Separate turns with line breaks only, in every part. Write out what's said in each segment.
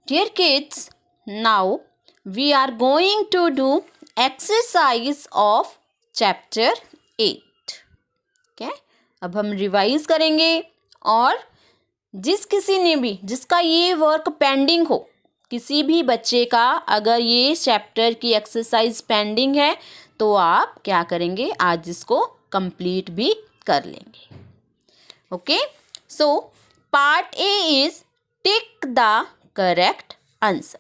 Dear kids, now we are going to do exercise of chapter 8. Okay? अब हम revise करेंगे और किसी ने भी जिसका ये वर्क पेंडिंग हो, किसी भी बच्चे का अगर ये चैप्टर की एक्सरसाइज पेंडिंग है तो आप क्या करेंगे, आज इसको कंप्लीट भी कर लेंगे. Okay, so part A is tick the correct answer.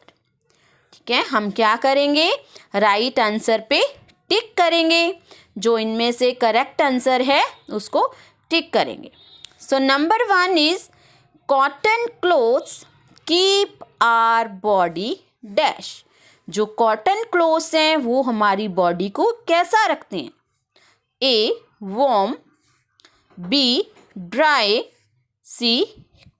ठीक है, हम क्या करेंगे, राइट आंसर पे टिक करेंगे. जो इनमें से करेक्ट आंसर है उसको टिक करेंगे. So number 1 is cotton clothes keep our body dash. जो कॉटन क्लोथ्स हैं वो हमारी बॉडी को कैसा रखते हैं. A warm, B dry, C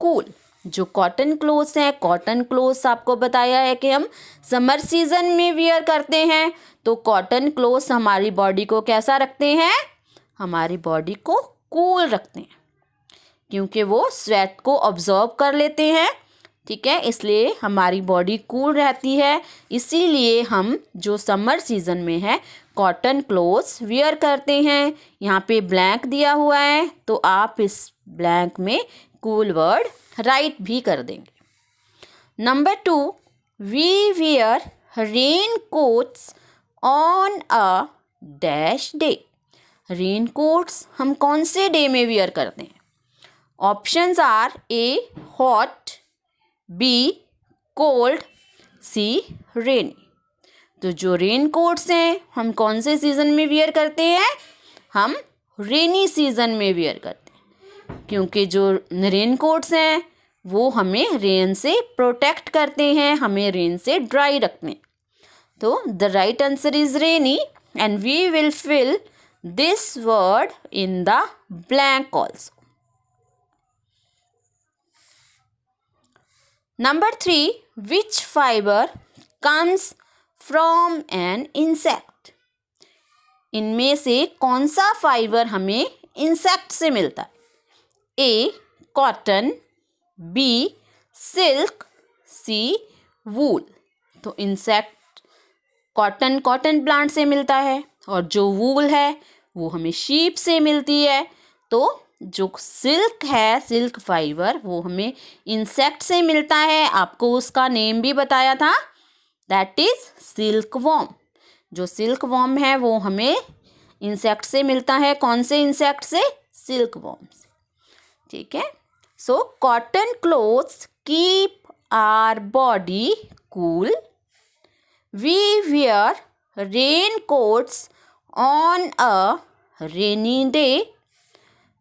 cool. जो कॉटन क्लोथ्स हैं, कॉटन क्लोथ्स आपको बताया है कि हम समर सीजन में वियर करते हैं. तो कॉटन क्लोथ्स हमारी बॉडी को कैसा रखते हैं, हमारी बॉडी को कूल रखते हैं क्योंकि वो स्वेट को ऑब्जॉर्व कर लेते हैं. ठीक है, इसलिए हमारी बॉडी कूल रहती है. इसीलिए हम जो समर सीज़न में है कॉटन क्लोथ्स वियर करते हैं. यहाँ पे ब्लैंक दिया हुआ है तो आप इस ब्लैंक में कूल वर्ड राइट भी कर देंगे. Number 2, we wear rain coats on a dash day. Rain coats हम कौन से डे में वियर करते हैं. Options are A hot, B cold, C rainy. तो जो रेन कोट्स हैं हम कौन से सीज़न में वियर करते हैं, हम रेनी सीज़न में वियर करते हैं क्योंकि जो रेन कोट्स हैं वो हमें रेन से प्रोटेक्ट करते हैं, हमें रेन से ड्राई रखते हैं. तो the right answer is rainy and we will fill this word in the blank also. Number 3, which fiber comes from an insect. इनमें से कौन सा फाइबर हमें इंसेक्ट से मिलता है. ए कॉटन, बी सिल्क, सी वूल. तो इंसेक्ट कॉटन प्लांट से मिलता है और जो वूल है वो हमें शीप से मिलती है. तो जो सिल्क है, सिल्क फाइबर, वो हमें इंसेक्ट से मिलता है. आपको उसका नेम भी बताया था, दैट इज सिल्क वॉर्म. जो सिल्क वॉर्म है वो हमें इंसेक्ट से मिलता है. कौन से इंसेक्ट से, सिल्क वॉर्म से. ठीक है, so cotton clothes keep our body cool. We wear rain coats on a rainy day.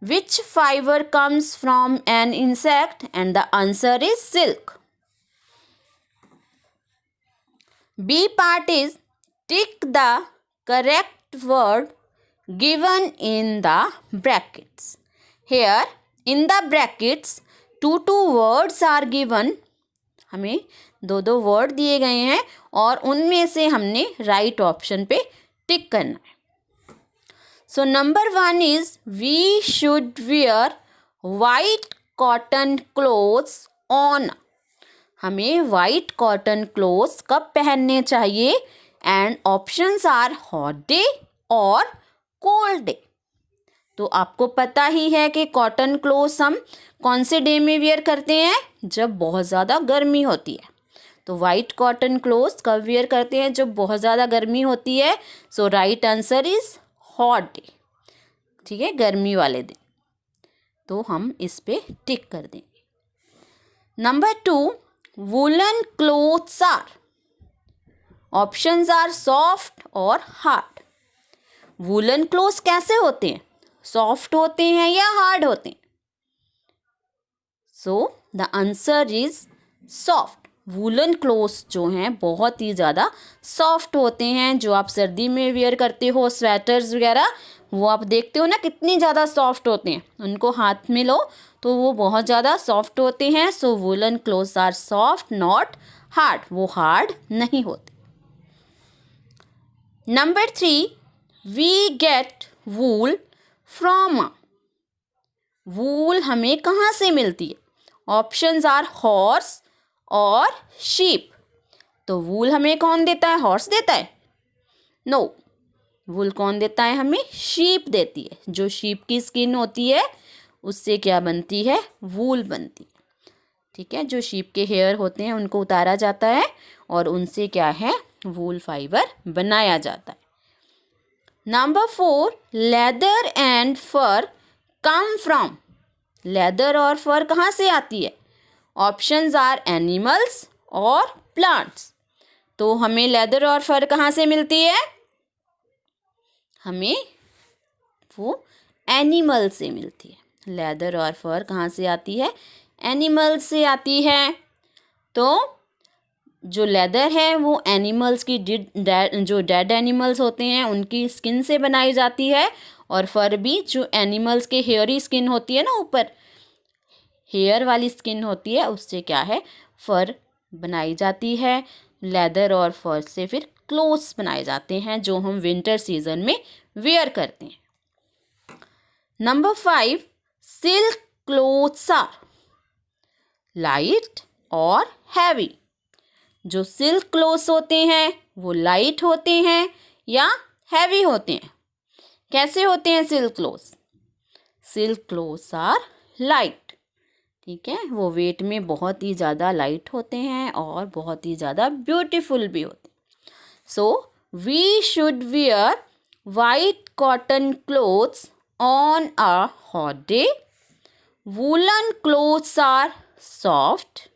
Which fiber comes from an insect? And the answer is silk. B part is tick the correct word given in the brackets. Here in the brackets two words are given. हमें दो word दिए गए हैं और उनमें से हमने right option पे टिक करना है. So number 1 is we should wear white cotton clothes on. हमें white cotton clothes कब पहनने चाहिए. And options are hot day और कोल्ड डे. तो आपको पता ही है कि कॉटन क्लोथ्स हम कौन से डे में वियर करते हैं, जब बहुत ज़्यादा गर्मी होती है. तो वाइट कॉटन क्लोथ्स कब वियर करते हैं, जब बहुत ज़्यादा गर्मी होती है. So right answer is hot day. ठीक है, गर्मी वाले दिन. तो हम इस पे टिक कर देंगे. Number 2, woollen clothes are. Options are soft और हार्ड. वूलन क्लोथ्स कैसे होते हैं, सॉफ्ट होते हैं या हार्ड होते हैं. So the answer is soft. Woollen clothes जो हैं बहुत ही ज़्यादा सॉफ्ट होते हैं. जो आप सर्दी में वेयर करते हो स्वेटर्स वगैरह, वो आप देखते हो ना कितनी ज़्यादा सॉफ्ट होते हैं. उनको हाथ में लो तो वो बहुत ज़्यादा सॉफ्ट होते हैं. So woollen clothes are soft not hard. वो हार्ड नहीं होते. Number 3, we get wool from. Wool हमें कहाँ से मिलती है. ऑप्शंस आर हॉर्स और शीप। तो वूल हमें कौन देता है? हॉर्स देता है? नो, वूल कौन देता है? हमें शीप देती है। जो शीप की स्किन होती है उससे क्या बनती है? वूल बनती है। ठीक है, जो शीप के हेयर होते हैं उनको उतारा जाता है और उनसे क्या है? वूल फाइबर बनाया जाता है। Number 4, leather and fur come from. Leather और फर कहाँ से आती है? ऑप्शंस आर एनिमल्स और प्लांट्स। तो हमें लेदर और फर कहाँ से मिलती है? हमें वो एनिमल से मिलती है। लेदर और फर कहाँ से आती है? एनिमल से आती है। तो जो लेदर है वो एनिमल्स की जो डेड एनिमल्स होते हैं उनकी स्किन से बनाई जाती है, और फर भी जो एनिमल्स के हेयरी स्किन होती है ना, ऊपर हेयर वाली स्किन होती है, उससे क्या है? फर बनाई जाती है। लेदर और फर से फिर क्लोथ्स बनाए जाते हैं जो हम विंटर सीजन में वेयर करते हैं। Number 5, silk clothes are light और हैवी। जो सिल्क क्लोथ्स होते हैं वो लाइट होते हैं या हैवी होते हैं? कैसे होते हैं silk clothes? Silk clothes are light. ठीक है, वो वेट में बहुत ही ज़्यादा लाइट होते हैं और बहुत ही ज़्यादा ब्यूटीफुल भी होते हैं। So we should wear white cotton clothes on a hot day. Woollen clothes are soft.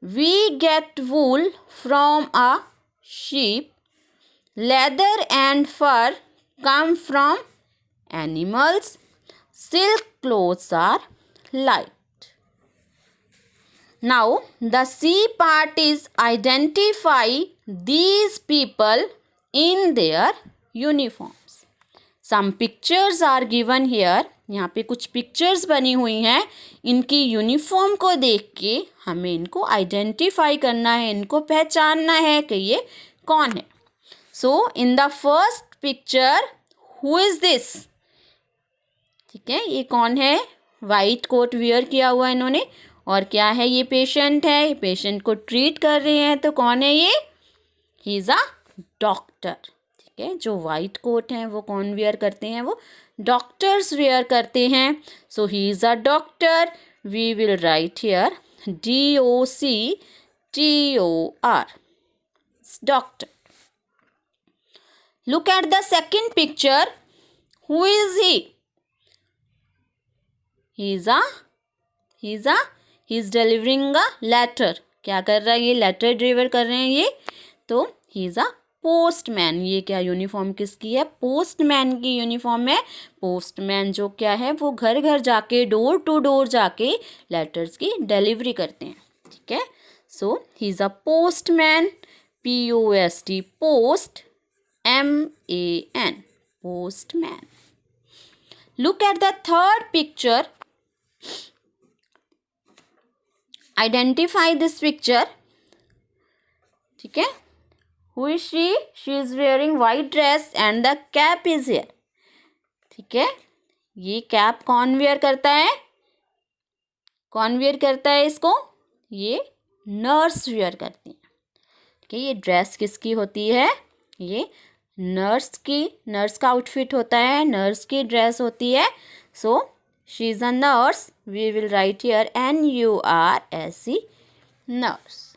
We get wool from a sheep. Leather and fur come from animals. Silk clothes are light. Now, the C part is identify these people in their uniforms. Some pictures are given here. यहाँ पे कुछ pictures बनी हुई हैं। इनकी uniform को देख के हमें इनको आइडेंटिफाई करना है, इनको पहचानना है कि ये कौन है। So in the first picture, who is this? ठीक है, ये कौन है? वाइट कोट वियर किया हुआ है इन्होंने, और क्या है? ये पेशेंट है। पेशेंट को ट्रीट कर रहे हैं। तो कौन है ये? ही इज़ अ डॉक्टर। ठीक है, जो वाइट कोट है वो कौन वेयर करते हैं? वो डॉक्टर्स वेयर करते हैं। So he is a doctor. We will write here DOCTOR, doctor. Look at the second picture. Who is he? He is delivering a letter. क्या कर रहा है ये? लेटर डिलीवर कर रहे हैं ये। तो ही इज अ पोस्टमैन। ये क्या यूनिफॉर्म किसकी है? पोस्टमैन की यूनिफॉर्म है। पोस्टमैन जो क्या है वो घर घर जाके, डोर टू डोर जाके लेटर्स की डिलीवरी करते हैं। ठीक है, so he is a postman. POST, post, MAN, postman. Look at the third picture. Identify this picture. ठीक है, Who is she? She is wearing white dress and the cap is here. ठीक है, ये cap कौन where करता है? कौन where करता है इसको? ये नर्स वेयर करती है। ठीक है, ये ड्रेस किसकी होती है? ये नर्स का आउटफिट होता है, नर्स की ड्रेस होती है। So she is a nurse. We will write here NURSE, nurse.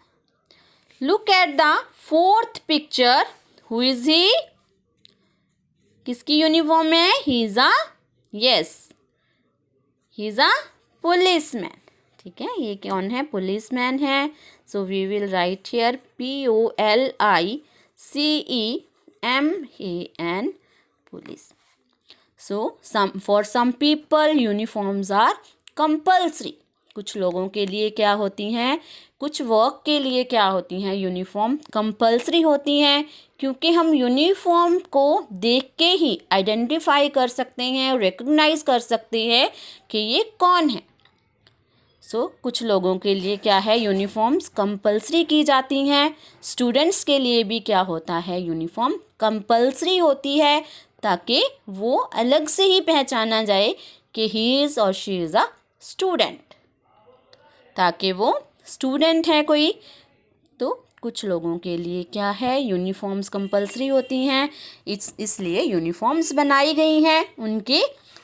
Look at the fourth picture. Who is he? किसकी यूनिफॉर्म है? He is a, yes, he is a policeman. ठीक है, ये कौन है? पुलिसमैन है। So we will write here POLICEMAN, police. So for some people uniforms are compulsory. कुछ लोगों के लिए क्या होती हैं? कुछ वर्क के लिए क्या होती हैं? यूनिफॉर्म कंपल्सरी होती हैं, क्योंकि हम यूनिफॉर्म को देख के ही आइडेंटिफाई कर सकते हैं, रिकग्नाइज कर सकते हैं कि ये कौन है। सो कुछ लोगों के लिए क्या है? यूनिफॉर्म्स कंपल्सरी की जाती हैं। स्टूडेंट्स के लिए भी क्या होता है? यूनिफॉर्म कंपल्सरी होती है, ताकि वो अलग से ही पहचाना जाए कि ही इज़ और शी इज़ अ स्टूडेंट, ताकि वो स्टूडेंट है कोई, तो कुछ लोगों के लिए क्या है, यूनिफॉर्म्स कंपलसरी होती हैं, इसलिए यूनिफॉर्म्स बनाई गई हैं उनके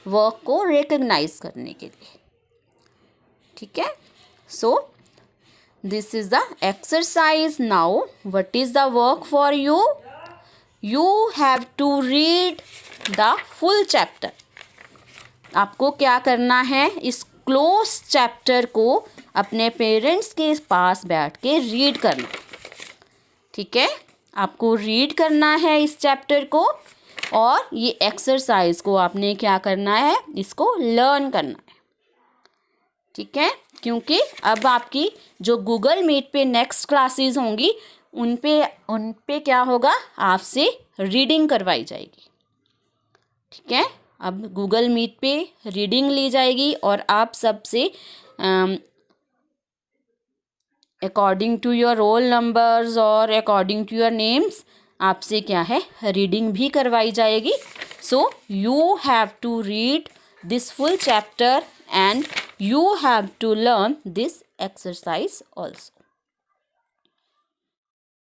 वर्क को रिकग्नाइज करने के लिए। ठीक है, so this is the exercise. Now what is the work for you? You have to read the full chapter. आपको क्या करना है, इस क्लोज चैप्टर को अपने पेरेंट्स के पास बैठ के रीड करना। ठीक है, आपको रीड करना है इस चैप्टर को, और ये एक्सरसाइज को आपने क्या करना है, इसको लर्न करना है। ठीक है, क्योंकि अब आपकी जो गूगल मीट पे नेक्स्ट क्लासेस होंगी उन पे क्या होगा, आपसे रीडिंग करवाई जाएगी। ठीक है, अब गूगल मीट पे रीडिंग ली जाएगी और आप सबसे according to your roll numbers और अकॉर्डिंग टू योर नेम्स आपसे क्या है, रीडिंग भी करवाई जाएगी। So you have to read this full chapter and you have to learn this exercise also.